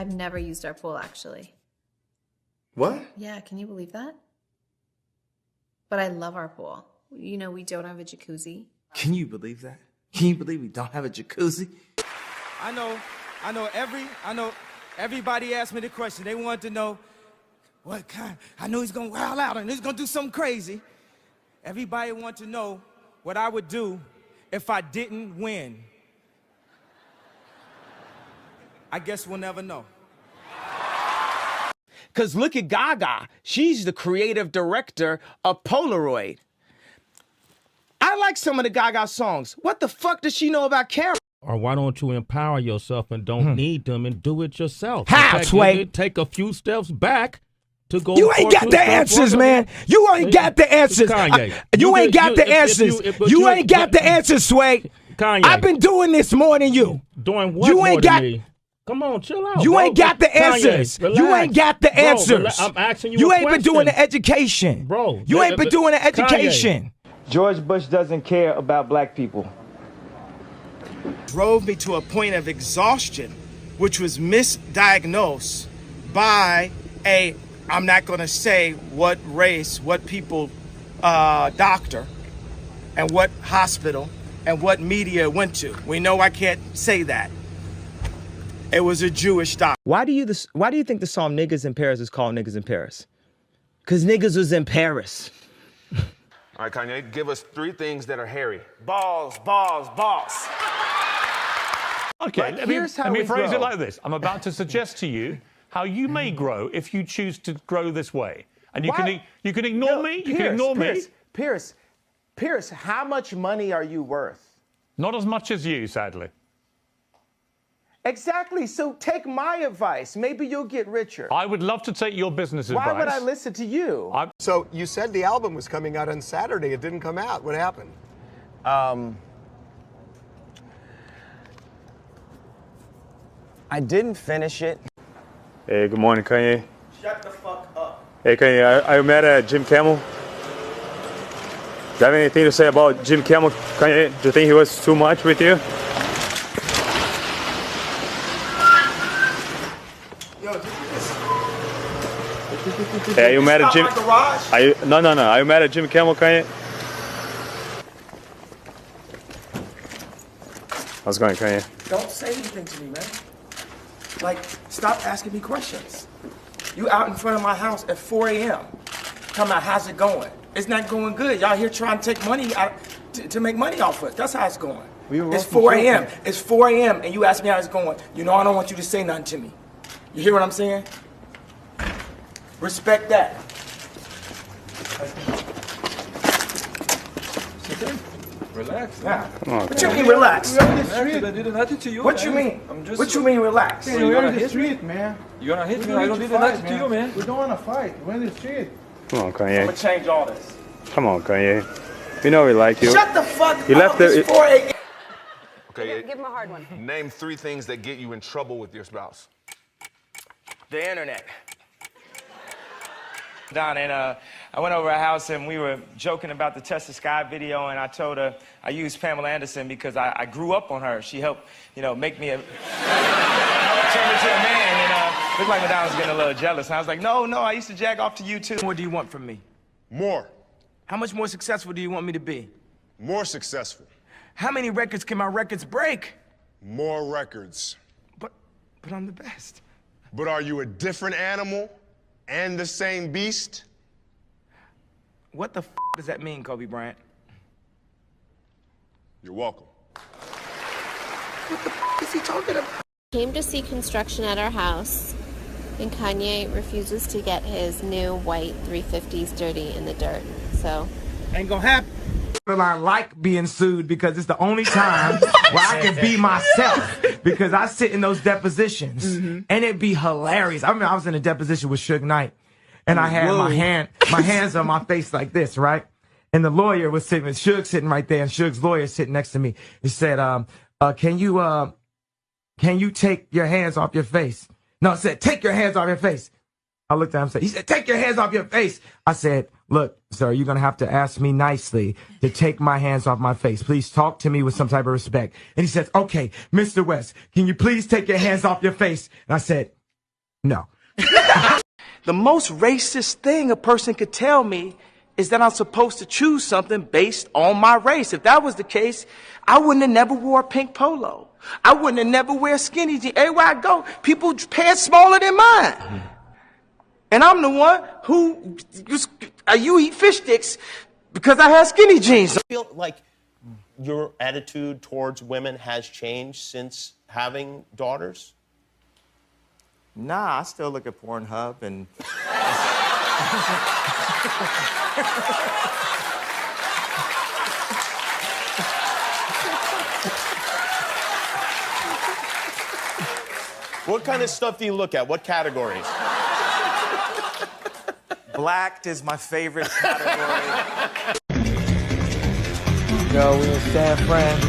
I've never used our pool, actually. What? Yeah, can you believe that? But I love our pool. You know, we don't have a jacuzzi. Can you believe that? Can you believe we don't have a jacuzzi? I know everybody asked me the question. They wanted to know what kind. I know he's gonna wild out and he's gonna do something crazy. Everybody wants to know what I would do if I didn't win. I guess we'll never know. Cause look at Gaga. She's the creative director of Polaroid. I like some of the Gaga songs. What the fuck does she know about camera? Or why don't you empower yourself and don't need them and do it yourself? How, Sway? Take a few steps back to go. You ain't got the answers, man. You ain't got the answers. Kanye. You ain't got the answers. You ain't got the answers, Sway. Kanye. I've been doing this more than you. Doing what You more ain't than got. me? Come on, chill out. You bro. ain't got the Kanye, answers. relax. You ain't got the Bro, answers. I'm asking you. You a ain't been doing question. the education, bro. You ain't been doing the education. Kanye. George Bush doesn't care about black people. Drove me to a point of exhaustion, which was misdiagnosed by a, I'm not gonna say what race, what people, doctor, and what hospital, and what media it went to. We know I can't say that. It was a Jewish doctor. Why do you think the song Niggas in Paris is called Niggas in Paris? Because niggas was in Paris. All right, Kanye, give us 3 things that are hairy. Balls, balls, balls. Okay, But let me here's how phrase we it grow. like this. I'm about to suggest to you how you may grow if you choose to grow this way. And you Why? can ignore me. You can ignore me. Pierce, how much money are you worth? Not as much as you, sadly. Exactly. So take my advice. Maybe you'll get richer. I would love to take your business advice. Why would I listen to you? So you said the album was coming out on Saturday. It didn't come out. What happened? I didn't finish it. Hey, good morning, Kanye. Shut the fuck up. Hey, Kanye, I met Jim Kimmel. Do you have anything to say about Jim Kimmel, Kanye? Do you think he was too much with you? Yo, did you Hey, you met Jim? my garage? No. Are you mad at Jim Kimmel, Kanye? How's it going, Kanye? Don't say anything to me, man. Like, stop asking me questions. You out in front of my house at 4 a.m. Talking about how's it going? It's not going good. Y'all here trying to take money out to make money off us. That's how it's going. It's 4 a.m. It's 4 a.m. and you ask me how it's going. You know I don't want you to say nothing to me. You hear what I'm saying? Respect that. Relax. Now, what you mean relax? I did nothing to you. What you mean? What you mean relax? You're in the street, man. You're gonna hit me. I don't did nothing to you, man. We don't want to fight. We're in the street. Come on, I'm Kanye. gonna change all this. Come on, Kanye. You know we like you. Shut the fuck You up. left the- It's 4 a.m. Okay, Give him a hard one. name 3 things that get you in trouble with your spouse. The internet. Don, and I went over her house and we were joking about the Test the Sky video, and I told her I used Pamela Anderson because I grew up on her. She helped, make me turn me into a man, and looked like Madonna was getting a little jealous. And I was like, no, I used to jag off to you too. What do you want from me? More. How much more successful do you want me to be? More successful. How many records can my records break? More records. But I'm the best. But are you a different animal and the same beast? What the does that mean, Kobe Bryant? You're welcome. What the is he talking about? Came to see construction at our house, and Kanye refuses to get his new white 350s dirty in the dirt. So, Ain't gonna happen. I like being sued because it's the only time where I can be myself, because I sit in those depositions and it'd be hilarious. I remember I was in a deposition with Suge Knight, and I had my hands on my face like this, right? And the lawyer was sitting, Suge sitting right there, and Suge's lawyer sitting next to me. He said, can you take your hands off your face? No, it said, take your hands off your face. I looked at him and said, he said, take your hands off your face. I said, look, sir, you're going to have to ask me nicely to take my hands off my face. Please talk to me with some type of respect. And he says, okay, Mr. West, can you please take your hands off your face? And I said, No. The most racist thing a person could tell me is that I'm supposed to choose something based on my race. If that was the case, I wouldn't have never wore a pink polo. I wouldn't have never wear skinny jeans. Everywhere I go, people pants smaller than mine. And I'm the one who, you eat fish sticks because I have skinny jeans. I feel like your attitude towards women has changed since having daughters? Nah, I still look at Pornhub and... What kind of stuff do you look at? What categories? Blacked is my favorite category. Yo, we in San Fran.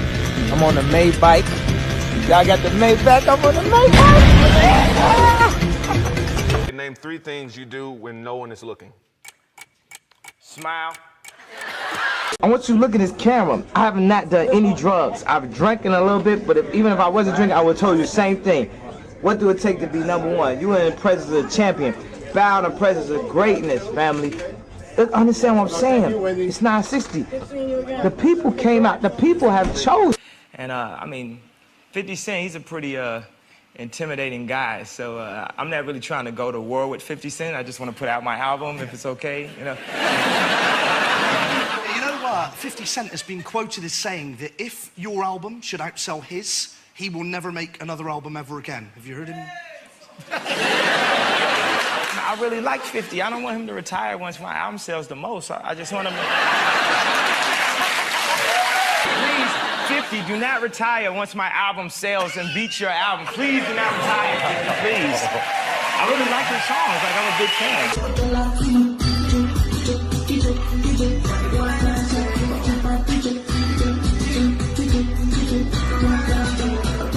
I'm on the Maybach. Y'all got the Maybach, I'm on the Maybach. Name 3 things you do when no one is looking. Smile. I want you to look at this camera. I have not done any drugs. I've drank in a little bit, but even if I wasn't drinking, I would have told you the same thing. What do it take to be number one? You are in the presence of a champion. Bow in the presence of greatness, family. Understand what I'm saying? It's 960. The people came out. The people have chosen. And I mean, 50 Cent, he's a pretty intimidating guy. So I'm not really trying to go to war with 50 Cent. I just want to put out my album if it's okay, you know. You know what? 50 Cent has been quoted as saying that if your album should outsell his, he will never make another album ever again. Have you heard him? I really like 50. I don't want him to retire once my album sells the most. I just want him to... Please, 50, do not retire once my album sells and beats your album. Please do not retire, 50, please. I really like your songs. Like, I'm a big fan.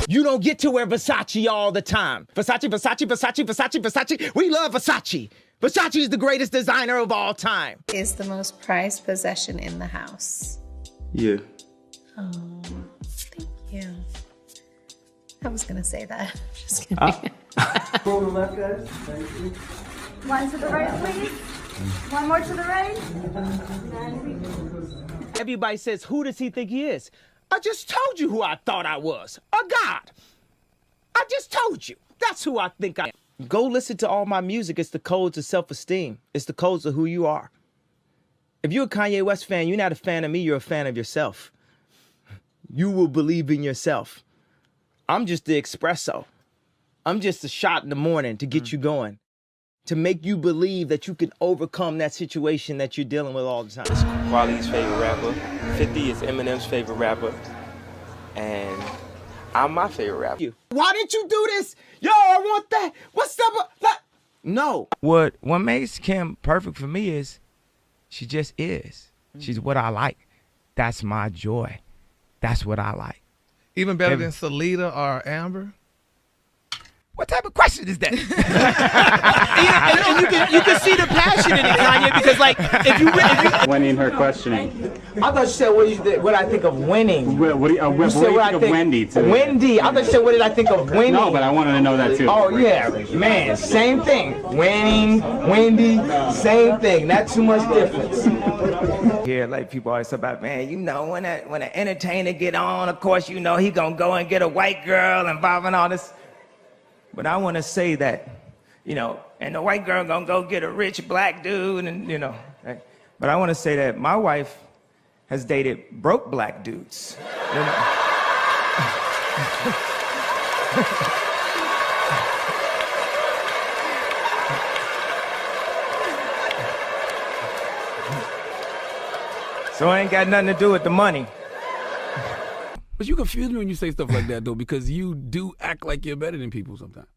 You don't get to wear Versace all the time. Versace, Versace, Versace, Versace, Versace. We love Versace. Versace is the greatest designer of all time. Is the most prized possession in the house? Yeah. Oh, thank you. I was gonna say that. Just kidding. One to the right, please. One more to the right. Everybody says, who does he think he is? I just told you who I thought I was. A god. I just told you. That's who I think I am. Go listen to all my music. It's the codes of self-esteem. It's the codes of who you are. If you're a Kanye West fan, you're not a fan of me, you're a fan of yourself. You will believe in yourself. I'm just the espresso. I'm just a shot in the morning to get you going. To make you believe that you can overcome that situation that you're dealing with all the time. It's Kweli's favorite rapper. 50 is Eminem's favorite rapper. And I'm my favorite rapper. Why didn't you do this? Yo, I want that. What's up? No. What makes Kim perfect for me is she just is. She's what I like. That's my joy. That's what I like. Even better than Salida or Amber? What type of question is that? and you can see the passion in it, Kanye, because like if you Winning her questioning. I thought you said what I think of winning. What do you think of Wendy too? Wendy. I thought you said what did I think of winning? No, but I wanted to know that too. Oh yeah, man, same thing. Winning, Wendy, same thing. Not too much difference. Here, like people always talk about, man, you know, when an entertainer get on, of course, you know, he gonna go and get a white girl involving all this. But I want to say that, you know, and the white girl gonna go get a rich black dude, and you know. Right? But I want to say that my wife has dated broke black dudes. You know? So it ain't got nothing to do with the money. But you confuse me when you say stuff like that, though, because you do act like you're better than people sometimes.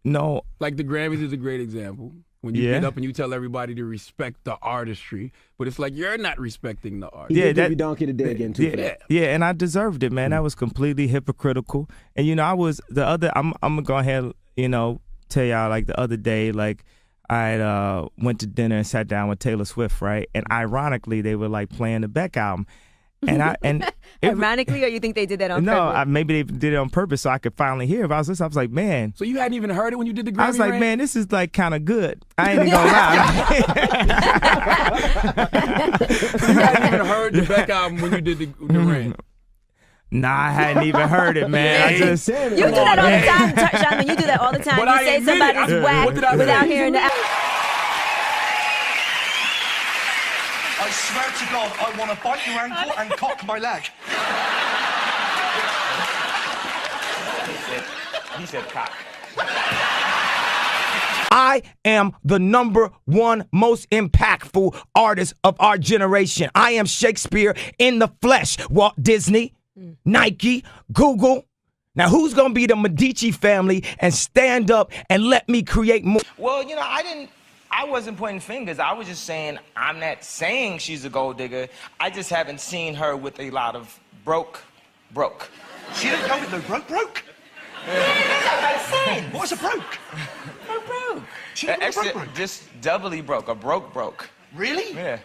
No. Like the Grammys is a great example. When you get up and you tell everybody to respect the artistry, but it's like you're not respecting the art. Yeah, that donkey today again too. Yeah, and I deserved it, man. That was completely hypocritical. And you know, I was I'm gonna go ahead, you know, tell y'all like the other day, like I went to dinner and sat down with Taylor Swift, right? And ironically, they were like playing the Beck album. Ironically, or you think they did that on purpose? Maybe they did it on purpose so I could finally hear it. But I was like, man. So you hadn't even heard it when you did the Grammy I was like, rant? man, this is like kind of good. I ain't even gonna lie. So you hadn't even heard the Beck album when you did the rant? Nah, I hadn't even heard it, man. You do that all the time, Sean. You do that all the time. But you say somebody's whack without hearing the album. I swear to God, I want to bite your ankle and cock my leg. He said cock. I am the #1 most impactful artist of our generation. I am Shakespeare in the flesh. Walt Disney, Nike, Google. Now, who's going to be the Medici family and stand up and let me create more? Well, you know, I wasn't pointing fingers. I was just saying, I'm not saying she's a gold digger. I just haven't seen her with a lot of broke. She didn't go with no broke? What's a broke? Broke. She didn't go with broke. Just doubly broke, a broke. Really? Yeah.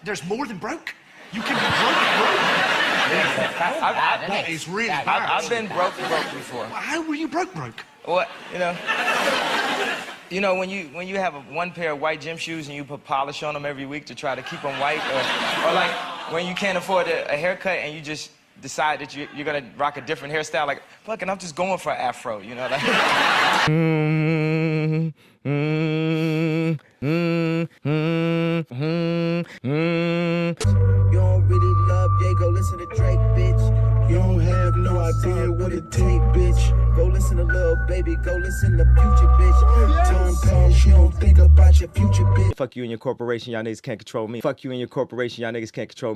There's more than broke? You can be broke. That is really bad. I've been broke before. How were you broke? What, you know, when you have one pair of white gym shoes and you put polish on them every week to try to keep them white, or like when you can't afford a haircut and you just decide that you're gonna rock a different hairstyle, like, fucking, I'm just going for an afro, you know? Like. You don't really love Ye, go listen to Drake, bitch. You don't have no idea what it take, bitch. Go listen to Lil Baby, go listen to Future, bitch. Time pass, you don't think about your future, bitch. Fuck you and your corporation, y'all niggas can't control me. Fuck you and your corporation, y'all niggas can't control me.